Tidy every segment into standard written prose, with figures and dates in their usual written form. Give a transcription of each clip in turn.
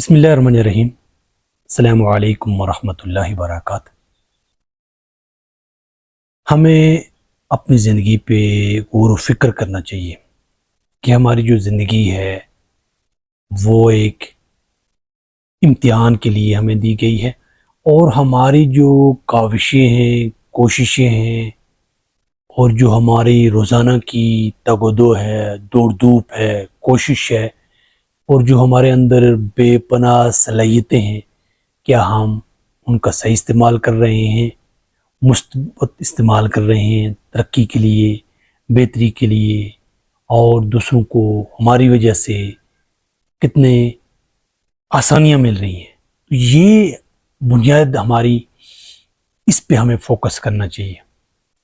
بسم اللہ الرحمن الرحیم۔ السلام علیکم ورحمۃ اللہ وبرکاتہ۔ ہمیں اپنی زندگی پہ غور و فکر کرنا چاہیے کہ ہماری جو زندگی ہے وہ ایک امتحان کے لیے ہمیں دی گئی ہے، اور ہماری جو کاوشیں ہیں، کوششیں ہیں، اور جو ہماری روزانہ کی تگ و دو ہے، دوڑ دھوپ ہے، کوشش ہے، اور جو ہمارے اندر بے پناہ صلاحیتیں ہیں، کیا ہم ان کا صحیح استعمال کر رہے ہیں، مثبت استعمال کر رہے ہیں ترقی کے لیے، بہتری کے لیے، اور دوسروں کو ہماری وجہ سے کتنے آسانیاں مل رہی ہیں۔ تو یہ بنیاد ہماری، اس پہ ہمیں فوکس کرنا چاہیے۔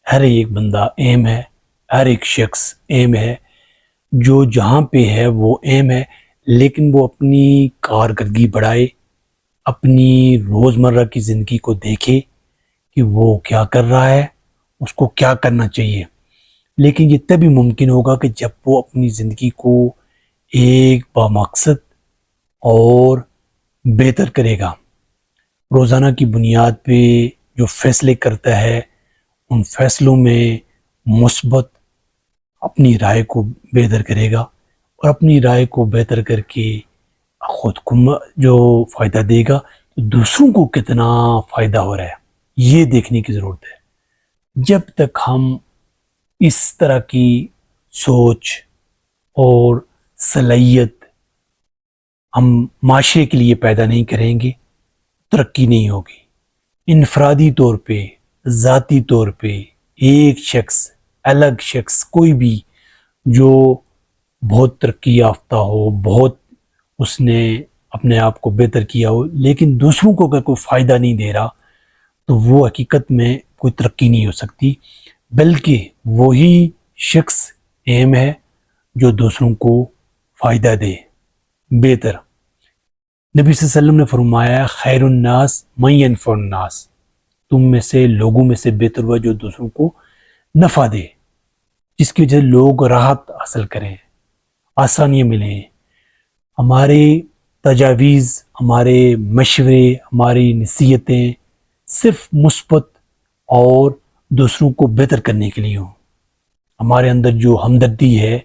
ہر ایک بندہ اہم ہے، ہر ایک شخص اہم ہے، جو جہاں پہ ہے وہ اہم ہے، لیکن وہ اپنی کارکردگی بڑھائے، اپنی روزمرہ کی زندگی کو دیکھے کہ وہ کیا کر رہا ہے، اس کو کیا کرنا چاہیے۔ لیکن یہ تبھی ممکن ہوگا کہ جب وہ اپنی زندگی کو ایک بامقصد اور بہتر کرے گا، روزانہ کی بنیاد پہ جو فیصلے کرتا ہے، ان فیصلوں میں مثبت اپنی رائے کو بہتر کرے گا، اور اپنی رائے کو بہتر کر کے خود کو جو فائدہ دے گا، تو دوسروں کو کتنا فائدہ ہو رہا ہے یہ دیکھنے کی ضرورت ہے۔ جب تک ہم اس طرح کی سوچ اور صلاحیت ہم معاشرے کے لیے پیدا نہیں کریں گے، ترقی نہیں ہوگی۔ انفرادی طور پہ، ذاتی طور پہ، ایک شخص، الگ شخص، کوئی بھی جو بہت ترقی یافتہ ہو، بہت اس نے اپنے آپ کو بہتر کیا ہو، لیکن دوسروں کو اگر کوئی فائدہ نہیں دے رہا، تو وہ حقیقت میں کوئی ترقی نہیں ہو سکتی، بلکہ وہی شخص اہم ہے جو دوسروں کو فائدہ دے، بہتر۔ نبی صلی اللہ علیہ وسلم نے فرمایا، خیر الناس من ینفع الناس، تم میں سے، لوگوں میں سے بہتر ہوا جو دوسروں کو نفع دے، جس کی وجہ سے لوگ راحت حاصل کریں، آسانیاں ملیں۔ ہمارے تجاویز، ہمارے مشورے، ہماری نصیحتیں صرف مثبت اور دوسروں کو بہتر کرنے کے لیے ہوں۔ ہمارے اندر جو ہمدردی ہے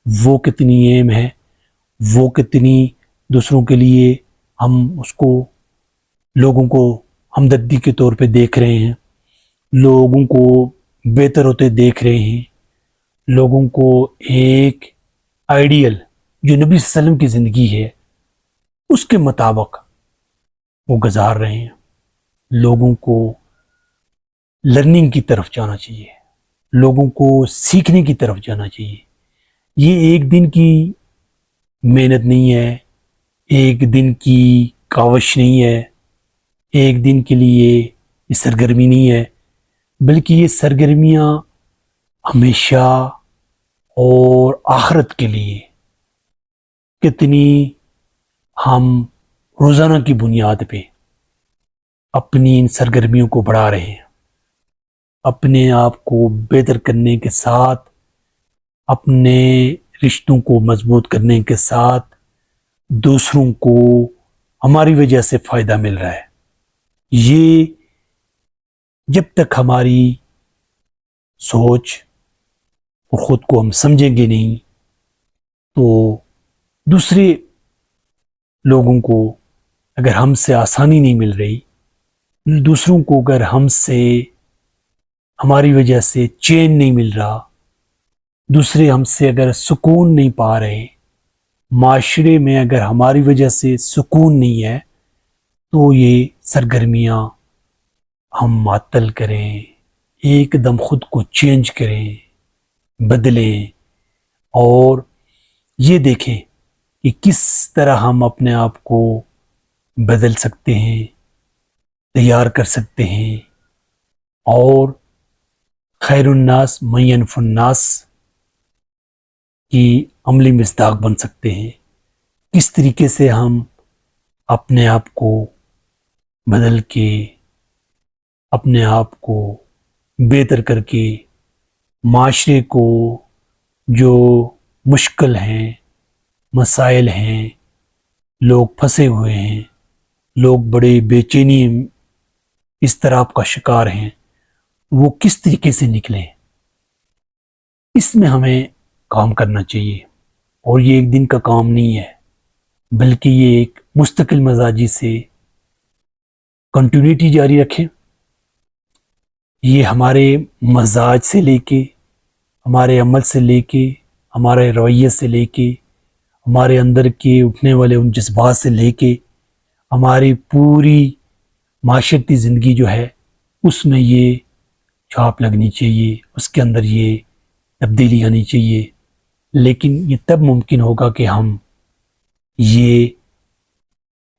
وہ کتنی اہم ہے، وہ کتنی دوسروں کے لیے ہم اس کو، لوگوں کو ہمدردی کے طور پہ دیکھ رہے ہیں، لوگوں کو بہتر ہوتے دیکھ رہے ہیں، لوگوں کو ایک آئیڈیل جو نبی صلی اللہ علیہ وسلم کی زندگی ہے اس کے مطابق وہ گزار رہے ہیں۔ لوگوں کو لرننگ کی طرف جانا چاہیے، لوگوں کو سیکھنے کی طرف جانا چاہیے۔ یہ ایک دن کی محنت نہیں ہے، ایک دن کی کاوش نہیں ہے، ایک دن کے لیے یہ سرگرمی نہیں ہے، بلکہ یہ سرگرمیاں ہمیشہ اور آخرت کے لیے کتنی ہم روزانہ کی بنیاد پہ اپنی ان سرگرمیوں کو بڑھا رہے ہیں، اپنے آپ کو بہتر کرنے کے ساتھ، اپنے رشتوں کو مضبوط کرنے کے ساتھ، دوسروں کو ہماری وجہ سے فائدہ مل رہا ہے۔ یہ جب تک ہماری سوچ اور خود کو ہم سمجھیں گے نہیں، تو دوسرے لوگوں کو اگر ہم سے آسانی نہیں مل رہی، دوسروں کو اگر ہم سے، ہماری وجہ سے چین نہیں مل رہا، دوسرے ہم سے اگر سکون نہیں پا رہے، معاشرے میں اگر ہماری وجہ سے سکون نہیں ہے، تو یہ سرگرمیاں ہم معطل کریں، ایک دم خود کو چینج کریں، بدلیں، اور یہ دیکھیں کہ کس طرح ہم اپنے آپ کو بدل سکتے ہیں، تیار کر سکتے ہیں، اور خیر الناس من ینفع الناس کی عملی مصداق بن سکتے ہیں۔ کس طریقے سے ہم اپنے آپ کو بدل کے، اپنے آپ کو بہتر کر کے، معاشرے کو جو مشکل ہیں، مسائل ہیں، لوگ پھنسے ہوئے ہیں، لوگ بڑے بے چینی اضطراب کا شکار ہیں، وہ کس طریقے سے نکلیں، اس میں ہمیں کام کرنا چاہیے. اور یہ ایک دن کا کام نہیں ہے، بلکہ یہ ایک مستقل مزاجی سے کنٹینیوٹی جاری رکھیں. یہ ہمارے مزاج سے لے کے، ہمارے عمل سے لے کے، ہمارے رویے سے لے کے، ہمارے اندر کے اٹھنے والے ان جذبات سے لے کے، ہماری پوری معاشرتی زندگی جو ہے اس میں یہ چھاپ لگنی چاہیے، اس کے اندر یہ تبدیلی آنی چاہیے. لیکن یہ تب ممکن ہوگا کہ ہم یہ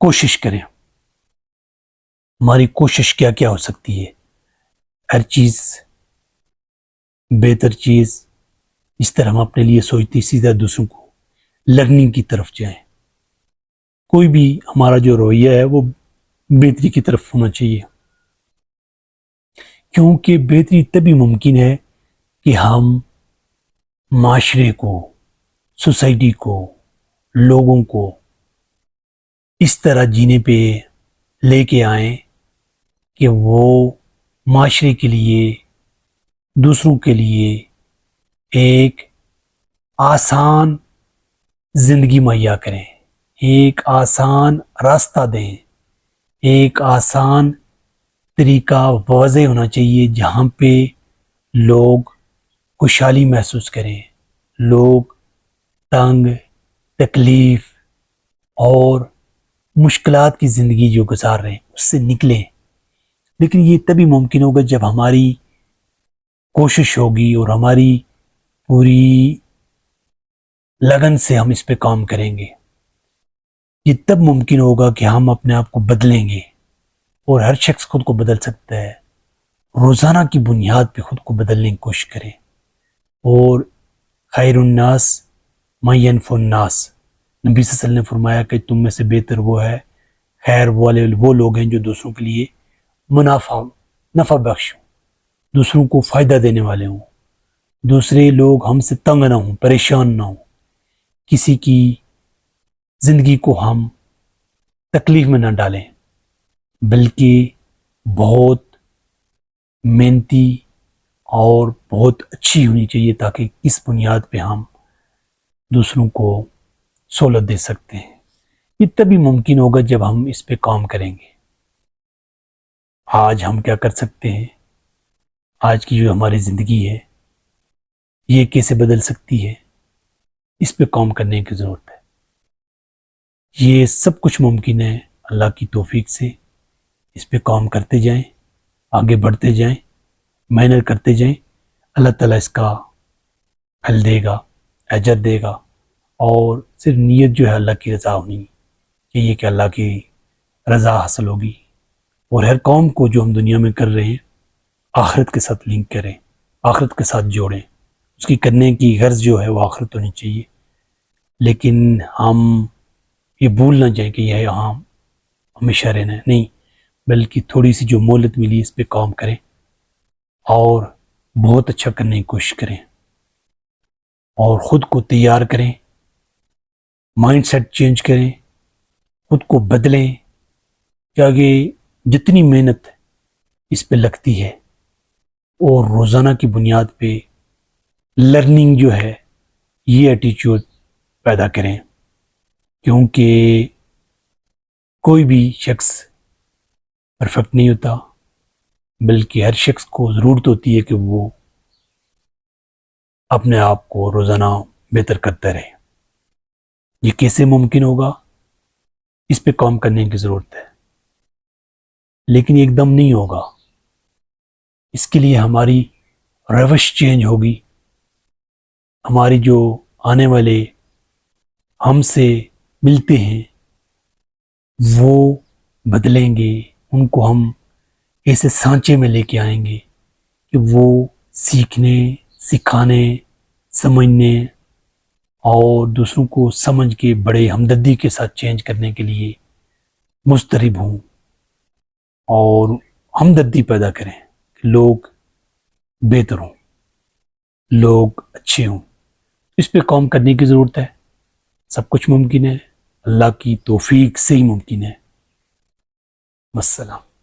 کوشش کریں. ہماری کوشش کیا کیا ہو سکتی ہے؟ ہر چیز بہتر چیز اس طرح ہم اپنے لیے سوچتے سیدھا دوسروں کو لرننگ کی طرف جائیں. کوئی بھی ہمارا جو رویہ ہے وہ بہتری کی طرف ہونا چاہیے، کیونکہ بہتری تبھی ممکن ہے کہ ہم معاشرے کو، سوسائٹی کو، لوگوں کو اس طرح جینے پہ لے کے آئیں کہ وہ معاشرے کے لیے، دوسروں کے لیے ایک آسان زندگی مہیا کریں، ایک آسان راستہ دیں. ایک آسان طریقہ واضح ہونا چاہیے جہاں پہ لوگ خوشحالی محسوس کریں، لوگ تنگ، تکلیف اور مشکلات کی زندگی جو گزار رہے ہیں اس سے نکلیں. لیکن یہ تبھی ممکن ہوگا جب ہماری کوشش ہوگی اور ہماری پوری لگن سے ہم اس پہ کام کریں گے. یہ تب ممکن ہوگا کہ ہم اپنے آپ کو بدلیں گے، اور ہر شخص خود کو بدل سکتا ہے. روزانہ کی بنیاد پہ خود کو بدلنے کی کوشش کریں. اور خیر الناس من ینفع الناس، نبی صلی اللہ علیہ وسلم نے فرمایا کہ تم میں سے بہتر وہ ہے، خیر والے وہ لوگ ہیں جو دوسروں کے لیے نفع بخش ہوں، دوسروں کو فائدہ دینے والے ہوں، دوسرے لوگ ہم سے تنگ نہ ہوں، پریشان نہ ہوں، کسی کی زندگی کو ہم تکلیف میں نہ ڈالیں، بلکہ بہت محنتی اور بہت اچھی ہونی چاہیے تاکہ اس بنیاد پہ ہم دوسروں کو سہولت دے سکتے ہیں. یہ تبھی ممکن ہوگا جب ہم اس پہ کام کریں گے. آج ہم کیا کر سکتے ہیں؟ آج کی جو ہماری زندگی ہے یہ کیسے بدل سکتی ہے؟ اس پہ کام کرنے کی ضرورت ہے. یہ سب کچھ ممکن ہے اللہ کی توفیق سے. اس پہ کام کرتے جائیں، آگے بڑھتے جائیں، محنت کرتے جائیں. اللہ تعالیٰ اس کا پھل دے گا، اجر دے گا. اور صرف نیت جو ہے اللہ کی رضا ہونی چاہیے کہ اللہ کی رضا حاصل ہوگی. اور ہر کام کو جو ہم دنیا میں کر رہے ہیں آخرت کے ساتھ لنک کریں، آخرت کے ساتھ جوڑیں. اس کی کرنے کی غرض جو ہے وہ آخرت ہونی چاہیے. لیکن ہم یہ بھول نہ جائیں کہ یہ یہاں ہمیشہ رہنا ہے، نہیں، بلکہ تھوڑی سی جو مہلت ملی اس پہ کام کریں اور بہت اچھا کرنے کی کوشش کریں اور خود کو تیار کریں، مائنڈ سیٹ چینج کریں، خود کو بدلیں. کہ جتنی محنت اس پہ لگتی ہے اور روزانہ کی بنیاد پہ لرننگ جو ہے یہ ایٹیچیوڈ پیدا کریں. کیونکہ کوئی بھی شخص پرفیکٹ نہیں ہوتا، بلکہ ہر شخص کو ضرورت ہوتی ہے کہ وہ اپنے آپ کو روزانہ بہتر کرتا رہے. یہ کیسے ممکن ہوگا؟ اس پہ کام کرنے کی ضرورت ہے، لیکن ایک دم نہیں ہوگا. اس کے لیے ہماری روش چینج ہوگی. ہماری جو آنے والے ہم سے ملتے ہیں وہ بدلیں گے، ان کو ہم ایسے سانچے میں لے کے آئیں گے کہ وہ سیکھنے، سکھانے، سمجھنے اور دوسروں کو سمجھ کے بڑے ہمدردی کے ساتھ چینج کرنے کے لیے مسترب ہوں اور ہمدردی پیدا کریں کہ لوگ بہتر ہوں، لوگ اچھے ہوں. اس پہ کام کرنے کی ضرورت ہے. سب کچھ ممکن ہے اللہ کی توفیق سے ہی ممکن ہے۔ والسلام۔